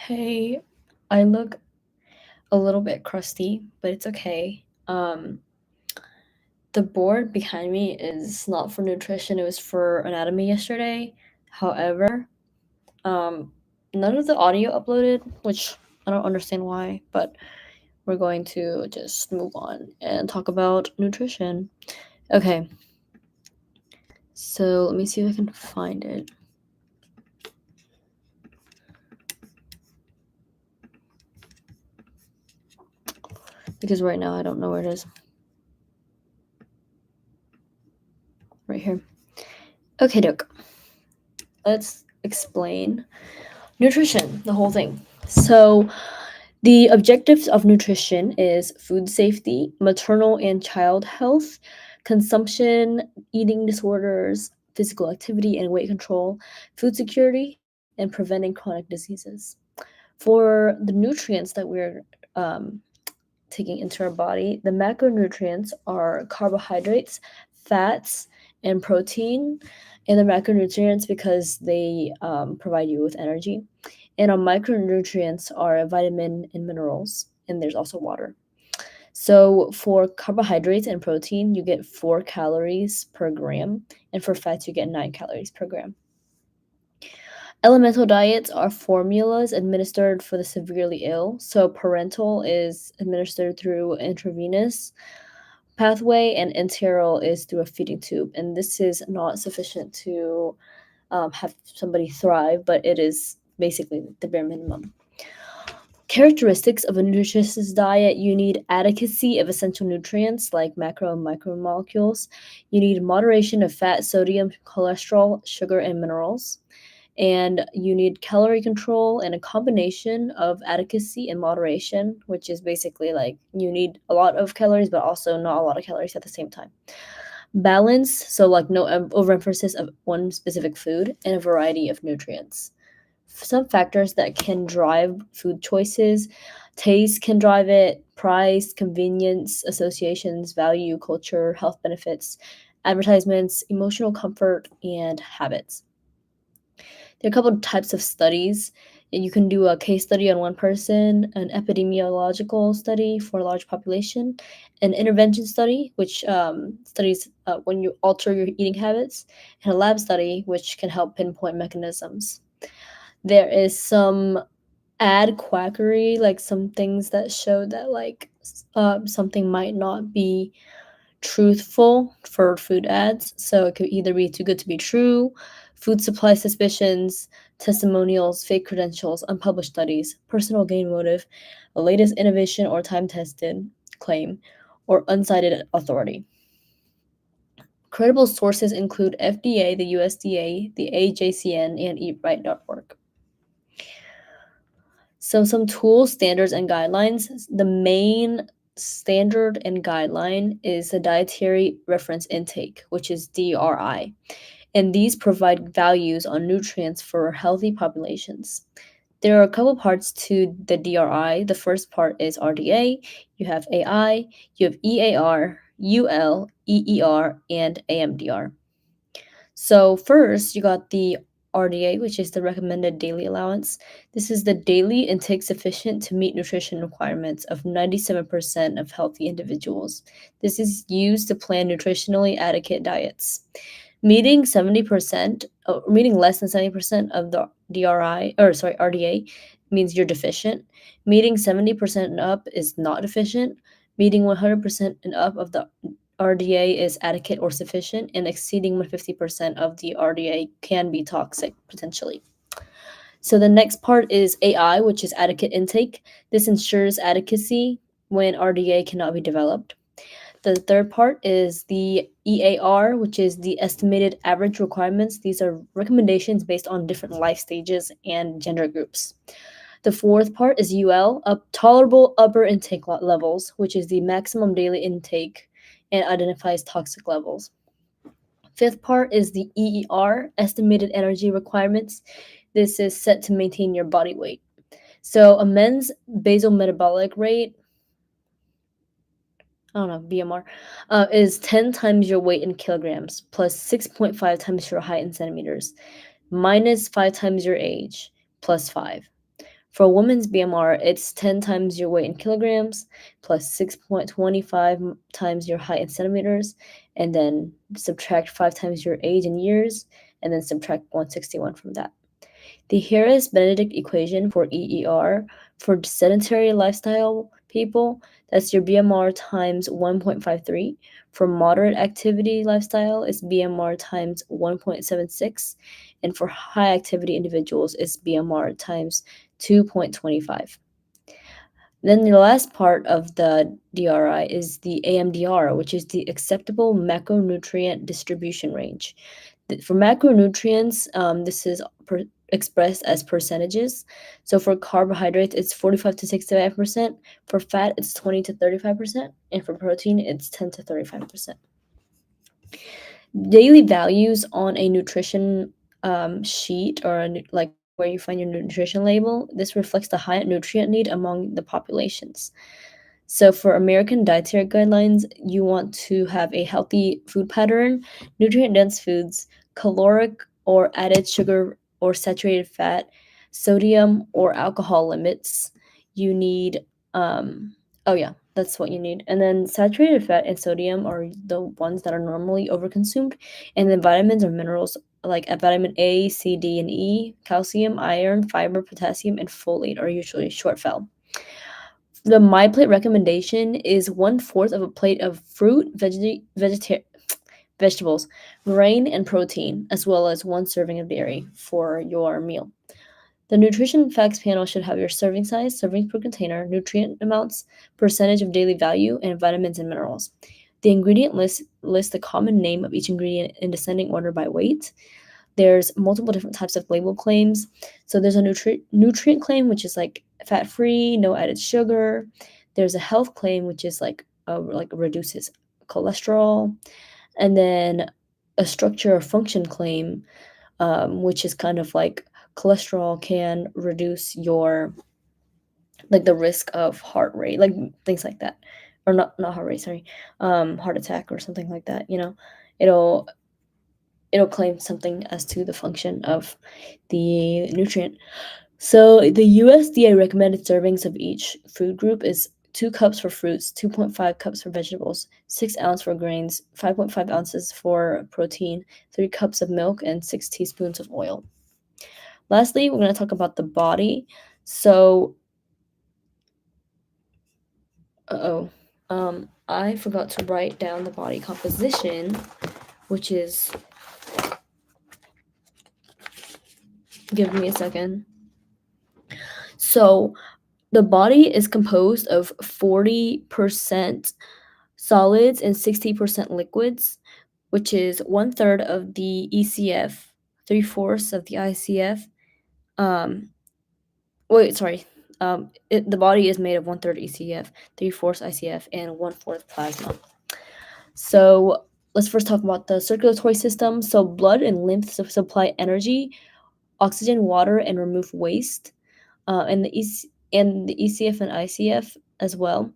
Hey, I look a little bit crusty, but it's okay. The board behind me is not for nutrition, it was for anatomy yesterday. However, um, none of the audio uploaded, which I don't understand why, but we're going to just move on and talk about nutrition. Okay, so let me see if I can find it. Because right now I don't know where it is. Right here. Okay, doke. Let's explain nutrition, the whole thing. So, the objectives of nutrition is food safety, maternal and child health, consumption, eating disorders, physical activity and weight control, food security, and preventing chronic diseases. For the nutrients that we're um, taking into our body, the macronutrients are carbohydrates, fats, and protein. And the macronutrients because they provide you with energy. And our micronutrients are vitamin and minerals, and there's also water. So for carbohydrates and protein, you get 4 calories per gram, and for fats, you get 9 calories per gram. Elemental diets are formulas administered for the severely ill. So parental is administered through intravenous pathway, and enteral is through a feeding tube. And this is not sufficient to have somebody thrive, but it is basically the bare minimum. Characteristics of a nutritious diet: you need adequacy of essential nutrients like macro and micromolecules. You need moderation of fat, sodium, cholesterol, sugar, and minerals. And you need calorie control and a combination of adequacy and moderation, which is basically like you need a lot of calories, but also not a lot of calories at the same time. Balance, so like no overemphasis of one specific food, and a variety of nutrients. Some factors that can drive food choices: taste can drive it, price, convenience, associations, value, culture, health benefits, advertisements, emotional comfort, and habits. There are a couple of types of studies. You can do a case study on one person, an epidemiological study for a large population, an intervention study, which studies when you alter your eating habits, and a lab study, which can help pinpoint mechanisms. There is some ad quackery, like some things that show that something might not be truthful for food ads. So it could either be too good to be true, food supply suspicions, testimonials, fake credentials, unpublished studies, personal gain motive, the latest innovation or time tested claim, or uncited authority. Credible sources include FDA, the USDA, the AJCN, and EatRight.org. So some tools, standards, and guidelines. The main standard and guideline is the Dietary Reference Intake, which is DRI. And these provide values on nutrients for healthy populations. There are a couple parts to the DRI. The first part is RDA, you have AI, you have EAR, UL, EER, and AMDR. So first, you got the RDA, which is the recommended daily allowance. This is the daily intake sufficient to meet nutrition requirements of 97% of healthy individuals. This is used to plan nutritionally adequate diets. Meeting 70%, meeting less than 70% of the RDA means you're deficient. Meeting 70% and up is not deficient. Meeting 100% and up of the RDA is adequate or sufficient, and exceeding 150% of the RDA can be toxic potentially. So the next part is AI, which is adequate intake. This ensures adequacy when RDA cannot be developed. The third part is the EAR, which is the estimated average requirements. These are recommendations based on different life stages and gender groups. The fourth part is UL, tolerable upper intake levels, which is the maximum daily intake and identifies toxic levels. Fifth part is the EER, estimated energy requirements. This is set to maintain your body weight. So a men's basal metabolic rate, BMR, is 10 times your weight in kilograms, plus 6.5 times your height in centimeters, minus 5 times your age, plus 5. For a woman's BMR, it's 10 times your weight in kilograms plus 6.25 times your height in centimeters, and then subtract 5 times your age in years, and then subtract 161 from that. The Harris-Benedict equation for EER for sedentary lifestyle people, that's your BMR times 1.53. For moderate activity lifestyle, is BMR times 1.76. And for high activity individuals, is BMR times 2.25. Then the last part of the DRI is the AMDR, which is the acceptable macronutrient distribution range. For macronutrients, this is expressed as percentages. So for carbohydrates, it's 45 to 65%. For fat, it's 20 to 35%. And for protein, it's 10 to 35%. Daily values on a nutrition sheet, or like where you find your nutrition label, this reflects the high nutrient need among the populations. So for American dietary guidelines, you want to have a healthy food pattern, nutrient-dense foods, caloric or added sugar or saturated fat, sodium or alcohol limits. You need, oh yeah, that's what you need. And then saturated fat and sodium are the ones that are normally overconsumed. And then vitamins or minerals like vitamin A, C, D, and E, calcium, iron, fiber, potassium, and folate are usually shortfall. The My Plate recommendation is 1/4 of a plate of fruit, vegetables, grain, and protein, as well as 1 serving of dairy for your meal. The nutrition facts panel should have your serving size, servings per container, nutrient amounts, percentage of daily value, and vitamins and minerals. The ingredient list lists the common name of each ingredient in descending order by weight. There's multiple different types of label claims. So there's a nutrient claim, which is like fat-free, no added sugar. There's a health claim, which is like reduces cholesterol. And then a structure or function claim, which is kind of like cholesterol can reduce your like the risk of heart rate, like things like that, or not heart rate, sorry, heart attack or something like that. It'll it'll claim something as to the function of the nutrient. So the USDA recommended servings of each food group is 2 cups for fruits, 2.5 cups for vegetables, 6 ounces for grains, 5.5 ounces for protein, 3 cups of milk, and 6 teaspoons of oil. Lastly, we're going to talk about the body. So, I forgot to write down the body composition, which is, give me a second. So, the body is composed of 40% solids and 60% liquids, which is 1/3 of the ECF, 3/4 of the ICF. Um, wait, sorry. The body is made of 1/3 ECF, 3/4 ICF, and 1/4 plasma. So let's first talk about the circulatory system. So blood and lymph supply energy, oxygen, water, and remove waste, and the ECF and ICF as well.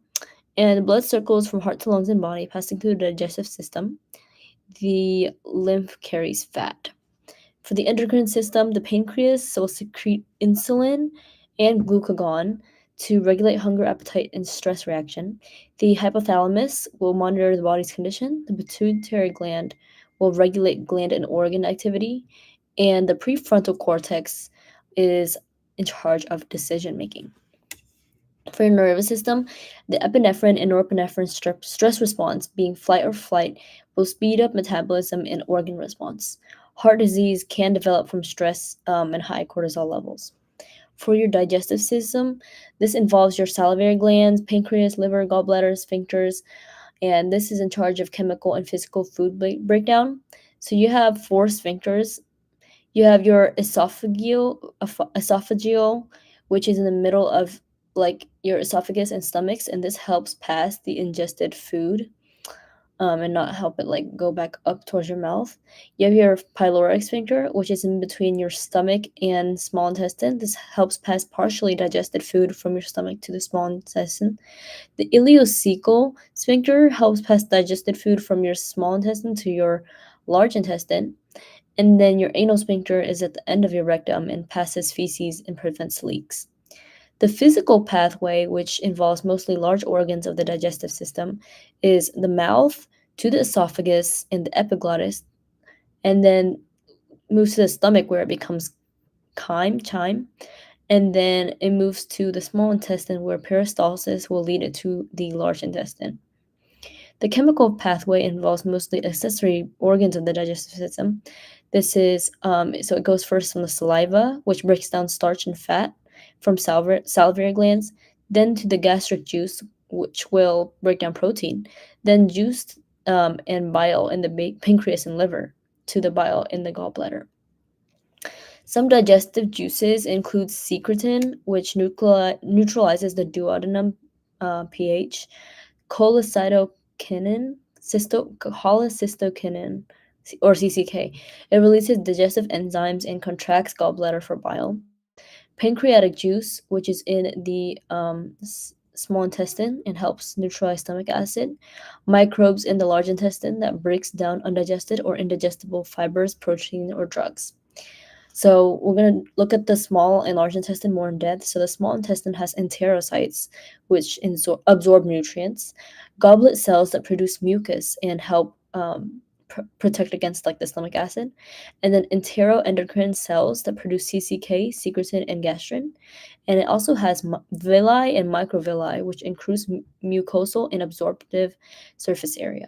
And the blood circles from heart to lungs and body, passing through the digestive system. The lymph carries fat. For the endocrine system, the pancreas will secrete insulin and glucagon to regulate hunger, appetite, and stress reaction. The hypothalamus will monitor the body's condition. The pituitary gland will regulate gland and organ activity. And the prefrontal cortex is in charge of decision making. For your nervous system, the epinephrine and norepinephrine stress response, being flight or flight, will speed up metabolism and organ response. Heart disease can develop from stress and high cortisol levels. For your digestive system, this involves your salivary glands, pancreas, liver, gallbladder, sphincters, and this is in charge of chemical and physical food breakdown. So you have 4 sphincters. You have your esophageal, which is in the middle of like your esophagus and stomachs, and this helps pass the ingested food, and not help it like go back up towards your mouth. You have your pyloric sphincter, which is in between your stomach and small intestine. This helps pass partially digested food from your stomach to the small intestine. The ileocecal sphincter helps pass digested food from your small intestine to your large intestine. And then your anal sphincter is at the end of your rectum and passes feces and prevents leaks. The physical pathway, which involves mostly large organs of the digestive system, is the mouth to the esophagus and the epiglottis, and then moves to the stomach where it becomes chyme, and then it moves to the small intestine where peristalsis will lead it to the large intestine. The chemical pathway involves mostly accessory organs of the digestive system. This is so it goes first from the saliva, which breaks down starch and fat from salivary glands, then to the gastric juice, which will break down protein, then juice and bile in the pancreas and liver, to the bile in the gallbladder. Some digestive juices include secretin, which neutralizes the duodenum pH, cholecystokinin, cholecystokinin, or CCK. It releases digestive enzymes and contracts gallbladder for bile. Pancreatic juice, which is in the small intestine and helps neutralize stomach acid. Microbes in the large intestine that breaks down undigested or indigestible fibers, protein, or drugs. So we're going to look at the small and large intestine more in depth. So the small intestine has enterocytes, which absorb nutrients, goblet cells that produce mucus and help protect against like the stomach acid, and then enteroendocrine cells that produce CCK, secretin, and gastrin. And it also has villi and microvilli, which increase mucosal and absorptive surface area.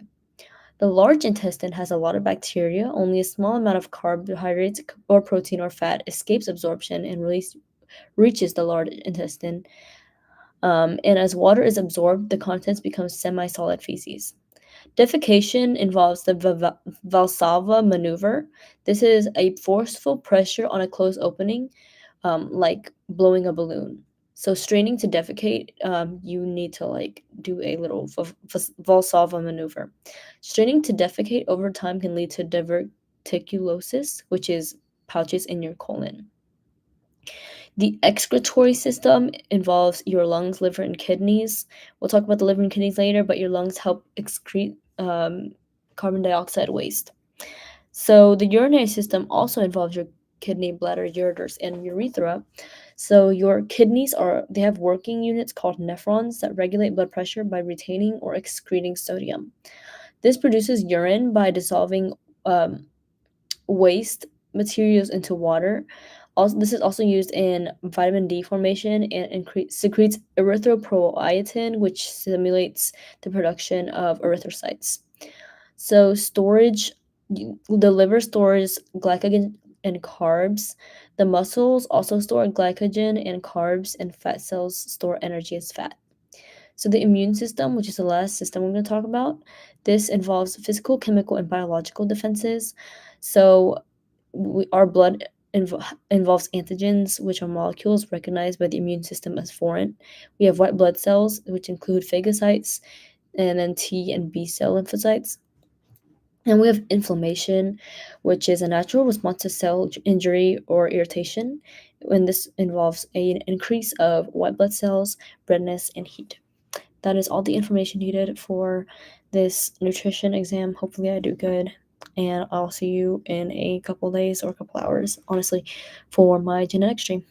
The large intestine has a lot of bacteria. Only a small amount of carbohydrates or protein or fat escapes absorption and reaches the large intestine. And as water is absorbed, the contents become semi-solid feces. Defecation involves the Valsalva maneuver. This is a forceful pressure on a closed opening, like blowing a balloon. So straining to defecate, you need to like do a little Valsalva maneuver. Straining to defecate over time can lead to diverticulosis, which is pouches in your colon. The excretory system involves your lungs, liver, and kidneys. We'll talk about the liver and kidneys later, but your lungs help excrete carbon dioxide waste. So the urinary system also involves your kidney, bladder, ureters, and urethra. So your kidneys they have working units called nephrons that regulate blood pressure by retaining or excreting sodium. This produces urine by dissolving waste materials into water. Also, this is also used in vitamin D formation and secretes erythropoietin, which stimulates the production of erythrocytes. So storage, the liver stores glycogen and carbs. The muscles also store glycogen and carbs, and fat cells store energy as fat. So the immune system, which is the last system we're going to talk about, this involves physical, chemical, and biological defenses. So our blood involves antigens, which are molecules recognized by the immune system as foreign. We have white blood cells, which include phagocytes, and then T and B cell lymphocytes. And we have inflammation, which is a natural response to cell injury or irritation, when this involves an increase of white blood cells, redness, and heat. That is all the information needed for this nutrition exam. Hopefully I do good, and I'll see you in a couple days or a couple hours, honestly, for my genetic stream.